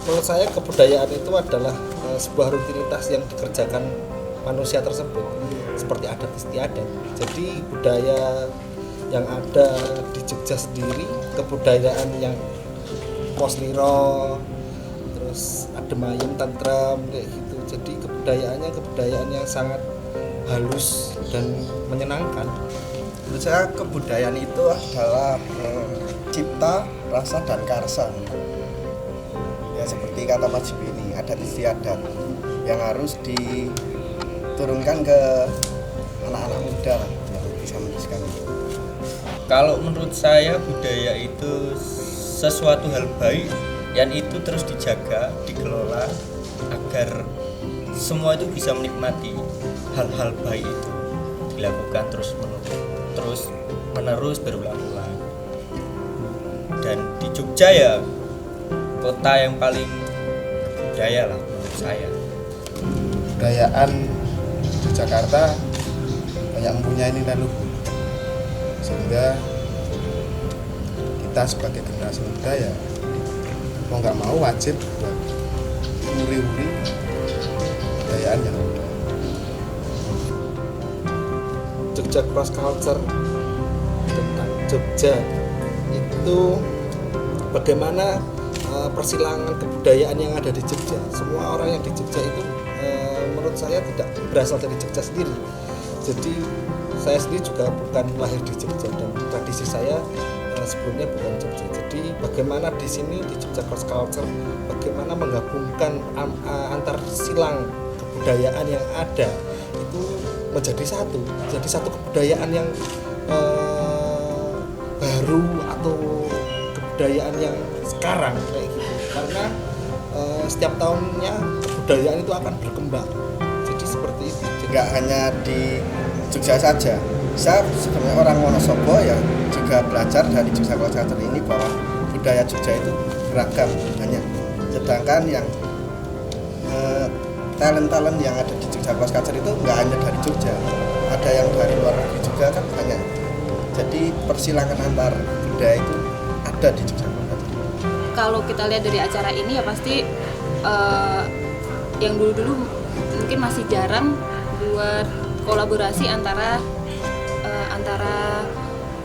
Menurut saya kebudayaan itu adalah sebuah rutinitas yang dikerjakan manusia tersebut seperti adat istiadat. Jadi budaya yang ada di Jogja sendiri, kebudayaan yang posliro, terus adem ayem tentrem kayak gitu. Jadi kebudayaannya kebudayaan yang sangat halus dan menyenangkan. Menurut saya kebudayaan itu adalah cipta, rasa, dan karsa. Ya seperti kata Mas ini, adat istiadat yang harus diturunkan ke anak-anak muda lah, yang bisa meneruskan itu. Kalau menurut saya budaya itu sesuatu hal baik yang itu terus dijaga, dikelola agar semua itu bisa menikmati hal-hal baik itu dilakukan terus menerus berulang-ulang. Dan di Jogja ya kota yang paling budaya lah menurut saya. Kebudayaan Yogyakarta banyak mempunyai nilai luhur, sehingga kita sebagai generasi muda ya mau nggak mau wajib buat uri-uri kebudayaan yang ada. Jogja Cross Culture tentang Jogja itu bagaimana persilangan kebudayaan yang ada di Jogja. Semua orang yang di Jogja itu menurut saya tidak berasal dari Jogja sendiri. Jadi saya sendiri juga bukan lahir di Jogja dan tradisi saya sebelumnya bukan Jogja. Jadi bagaimana di sini di Jogja Cross Culture bagaimana menggabungkan antar silang kebudayaan yang ada itu menjadi satu kebudayaan yang baru atau kebudayaan yang sekarang kayak gitu. Karena setiap tahunnya kebudayaan itu akan berkembang. Jadi seperti itu. Tidak hanya di Jogja saja. Saya sebenarnya orang Wonosobo ya juga belajar dari Jogja Cross Culture ini bahwa budaya Jogja itu beragam banyak. Sedangkan yang talent-talent yang ada di Jogja Cross Culture itu nggak hanya dari Jogja, ada yang dari luar negeri juga kan banyak. Jadi persilangan antar budaya itu ada di Jogja Cross Culture. Kalau kita lihat dari acara ini ya pasti yang dulu-dulu mungkin masih jarang buat kolaborasi antara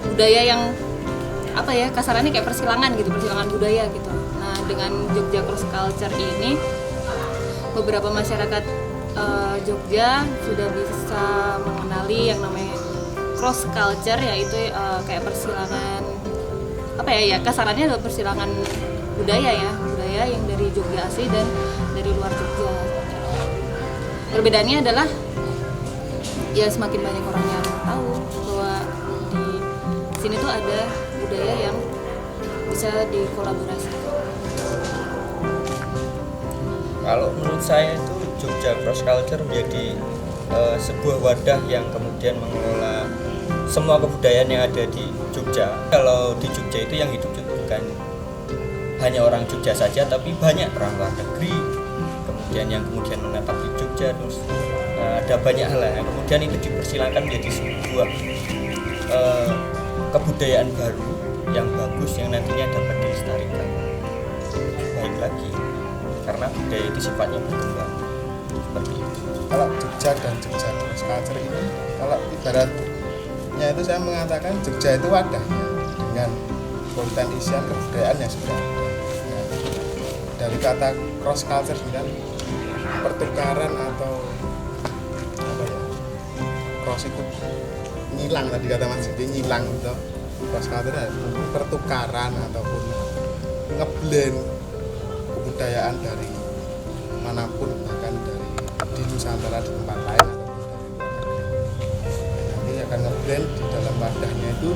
budaya yang apa ya kasarannya kayak persilangan budaya gitu. Nah dengan Jogja Cross Culture ini beberapa masyarakat Jogja sudah bisa mengenali yang namanya cross culture, yaitu kayak persilangan apa ya kasarannya adalah persilangan budaya yang dari Jogja asli dan dari luar Jogja. Perbedaannya adalah ya semakin banyak orang yang tahu bahwa di sini tuh ada budaya yang bisa dikolaborasikan. Kalau menurut saya itu Jogja Cross Culture menjadi sebuah wadah yang kemudian mengelola semua kebudayaan yang ada di Jogja. Kalau di Jogja itu yang hidup bukan hanya orang Jogja saja, tapi banyak orang luar negeri, kemudian yang kemudian menetap di Jogja, terus ada banyak hal yang kemudian itu dipersilakan menjadi sebuah kebudayaan baru yang bagus yang nantinya dapat dilestarikan baik lagi karena budaya itu sifatnya berkembang seperti itu. Kalau Jogja dan Jogja Cross Culture ini, kalau ibaratnya itu saya mengatakan Jogja itu wadahnya dengan konten isian kebudayaan yang sudah ada. Ya, dari kata cross culture kan pertukaran atau apa ya, cross itu nyilang, tadi kata Mas Judi nyilang itu cross culture ya, pertukaran ataupun ngeblend kebudayaan dari manapun, bahkan dari di Nusantara di tempat lain ataupun dari luar negeri. Nanti akan ngeblend di dalam wadahnya itu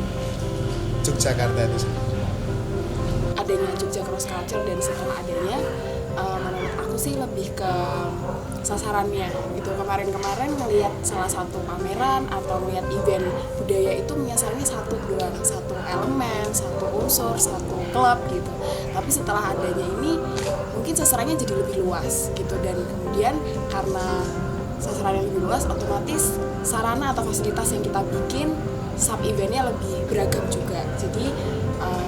Yogyakarta itu sendiri. Adanya Jogja Cross Culture dan setelah adanya menurut aku sih lebih ke sasarannya gitu. Kemarin ngelihat salah satu pameran atau ngelihat event budaya itu menyasarnya satu elemen, satu unsur, satu klub gitu. Tapi setelah adanya ini mungkin sasarannya jadi lebih luas gitu, dan kemudian karena sasarannya lebih luas otomatis sarana atau fasilitas yang kita bikin sub eventnya lebih beragam juga. Jadi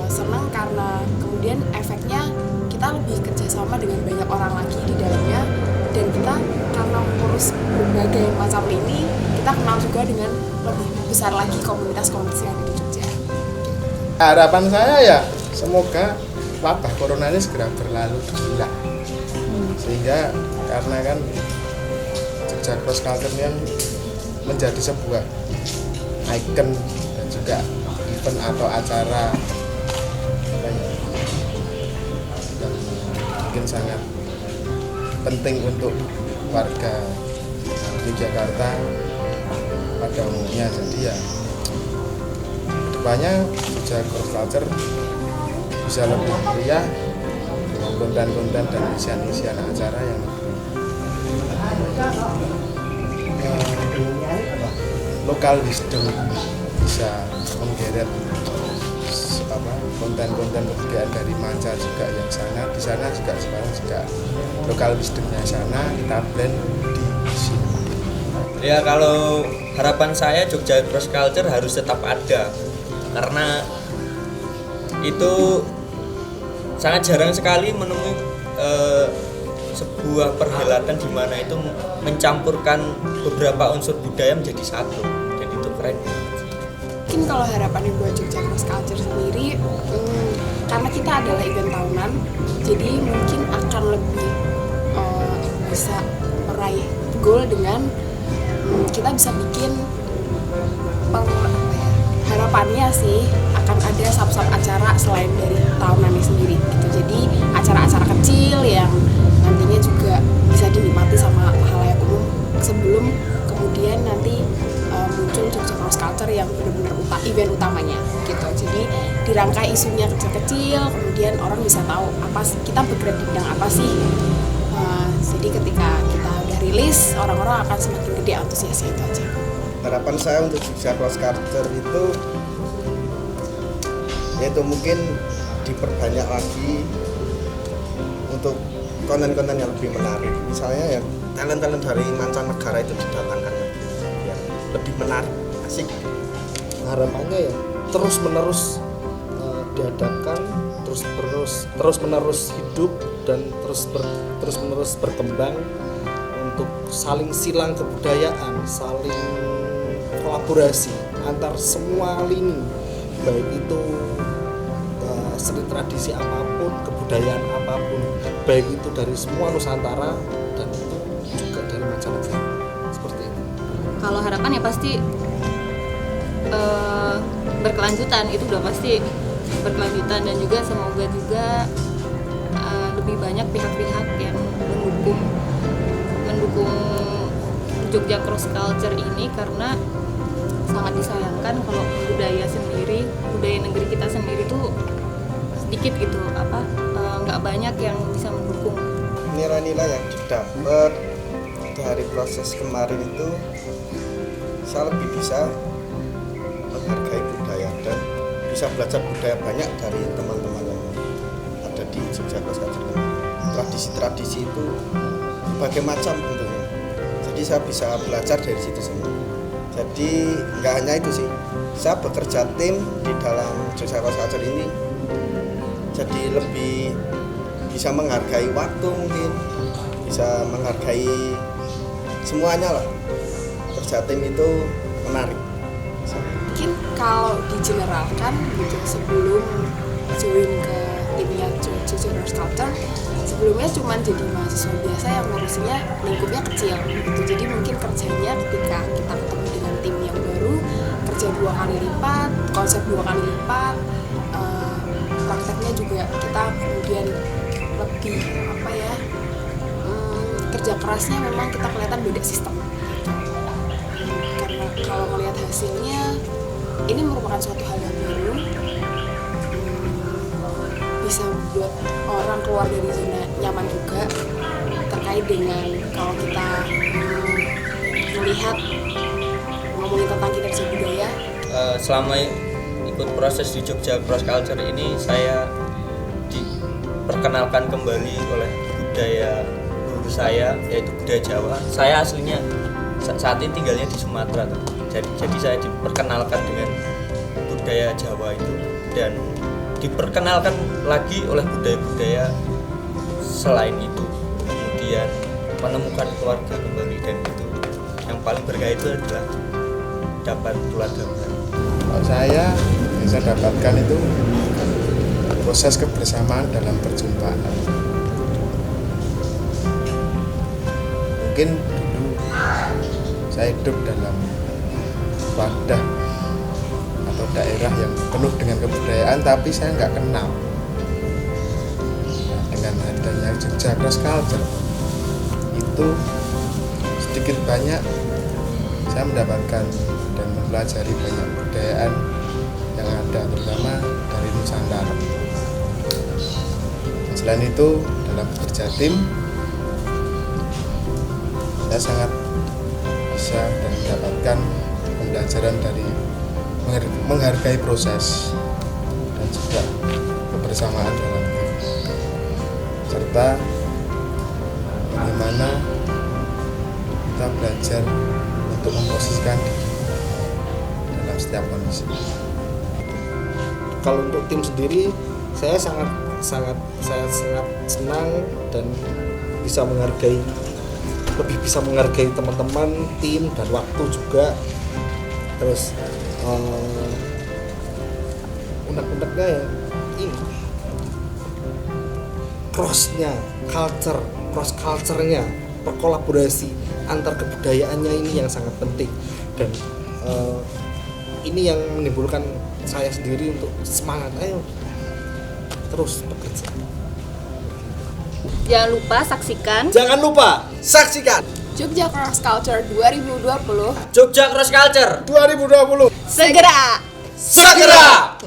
senang karena kemudian efeknya kita lebih terus berbagai macam lini, kita kenal juga dengan lebih besar lagi komunitas-komunitas yang ada di Jogja. Harapan saya ya semoga wabah corona ini segera berlalu gila, sehingga karena kan Jogja Cross Culture ini kan menjadi sebuah ikon dan juga event atau acara apa ya, yang mungkin sangat penting untuk warga Yogyakarta pada umumnya. Jadi ya kedepannya Jogja Cross Culture bisa lebih meriah dengan konten-konten dan isian-isian acara yang lokal wisdom, bisa menggeret konten-konten kebudayaan dari manca juga yang sana. Di sana juga sekarang juga lokal wisdomnya sana kita blend di sini. Ya kalau harapan saya Jogja Cross Culture harus tetap ada, karena itu sangat jarang sekali menemui sebuah perhelatan di mana itu mencampurkan beberapa unsur budaya menjadi satu, dan itu keren. Mungkin kalau harapannya buat Jogja Cross Culture sendiri, karena kita adalah event tahunan, jadi mungkin akan lebih bisa meraih goal dengan kita bisa bikin harapannya sih akan ada sub-sub acara selain dari tahunannya sendiri gitu. Jadi acara-acara kecil yang nantinya juga bisa dinikmati sama halayak umum sebelum kemudian nanti muncul Jogja Cross Culture yang benar-benar event utamanya gitu. Jadi dirangkai isunya kecil-kecil, kemudian orang bisa tahu apa sih kita bergerak di bidang apa sih. Jadi ketika kita udah rilis, orang-orang akan semakin gede antusiasnya itu aja. Harapan saya untuk Jogja Cross Culture itu yaitu mungkin diperbanyak lagi untuk konten-konten yang lebih menarik. Misalnya yang talent-talent dari mancanegara itu didatangkan yang lebih menarik, asik. Harapannya ya terus menerus diadakan, terus menerus hidup dan terus menerus berkembang untuk saling silang kebudayaan, saling kolaborasi antar semua lini, baik itu seni tradisi apapun, kebudayaan apapun, baik itu dari semua Nusantara dan itu juga dari mancanegara, seperti itu. Kalau harapan ya pasti berkelanjutan, itu udah pasti berkelanjutan, dan juga semoga juga lebih banyak pihak-pihak yang mendukung Jogja Cross Culture ini, karena sangat disayangkan kalau budaya negeri kita sendiri tuh sedikit gitu, nggak banyak yang bisa mendukung. Nilai-nilai yang didapat dari proses kemarin itu saya lebih bisa menghargai budaya dan bisa belajar budaya banyak dari teman-teman yang ada di Jogja Cross Culture. Tradisi-tradisi itu berbagai macam bentuknya, jadi saya bisa belajar dari situ semua. Jadi nggak hanya itu sih, saya bekerja tim di dalam Jogja Cross Culture ini jadi lebih bisa menghargai waktu, mungkin bisa menghargai semuanya lah. Kerja tim itu menarik. Mungkin kalau digeneralkan gitu, sebelum join ke timnya Jogja Cross Culture, sebelumnya cuma jadi mahasiswa biasa yang ngurusinnya lingkupnya kecil gitu. Jadi mungkin kerjanya ketika kita ketemu dengan tim yang baru, kerja 2 kali lipat, konsep 2 kali lipat, prakteknya juga kita kemudian lebih kerja kerasnya memang kita kelihatan beda sistem. Karena kalau melihat hasilnya, ini merupakan suatu hal yang baru, bisa membuat orang keluar dari zona nyaman juga, terkait dengan kalau kita melihat ngomongin tentang kinerja budaya. Selama ikut proses di Jogja Cross Culture ini, saya diperkenalkan kembali oleh budaya guru saya, yaitu budaya Jawa. Saya aslinya saat ini tinggalnya di Sumatera, jadi saya diperkenalkan dengan budaya Jawa itu, dan diperkenalkan lagi oleh budaya-budaya selain itu. Kemudian menemukan keluarga kembali, dan itu yang paling berkah itu adalah dapat keluarga baru. Kalau saya bisa dapatkan itu proses kebersamaan dalam perjumpaan. Mungkin dulu saya hidup dalam wadah atau daerah yang penuh dengan kebudayaan, tapi saya nggak kenal. Nah, dengan adanya Jogja Cross Culture itu sedikit banyak saya mendapatkan dan mempelajari banyak kebudayaan yang ada, terutama dari Nusantara. Selain itu, dalam bekerja tim, saya sangat bisa dan mendapatkan pembelajaran dari menghargai proses dan juga kebersamaan dalam tim, serta bagaimana kita belajar untuk memposisikan diri dalam setiap kondisi. Kalau untuk tim sendiri, saya sangat senang dan bisa menghargai, lebih bisa menghargai teman-teman, tim, dan waktu juga. Terus unek-uneknya ya ini cross culture-nya, berkolaborasi antar kebudayaannya ini yang sangat penting, dan ini yang menimbulkan saya sendiri untuk semangat, ayo terus bekerja. Jangan lupa saksikan Jogja Cross Culture 2020 Jogja Cross Culture 2020 segera. segera.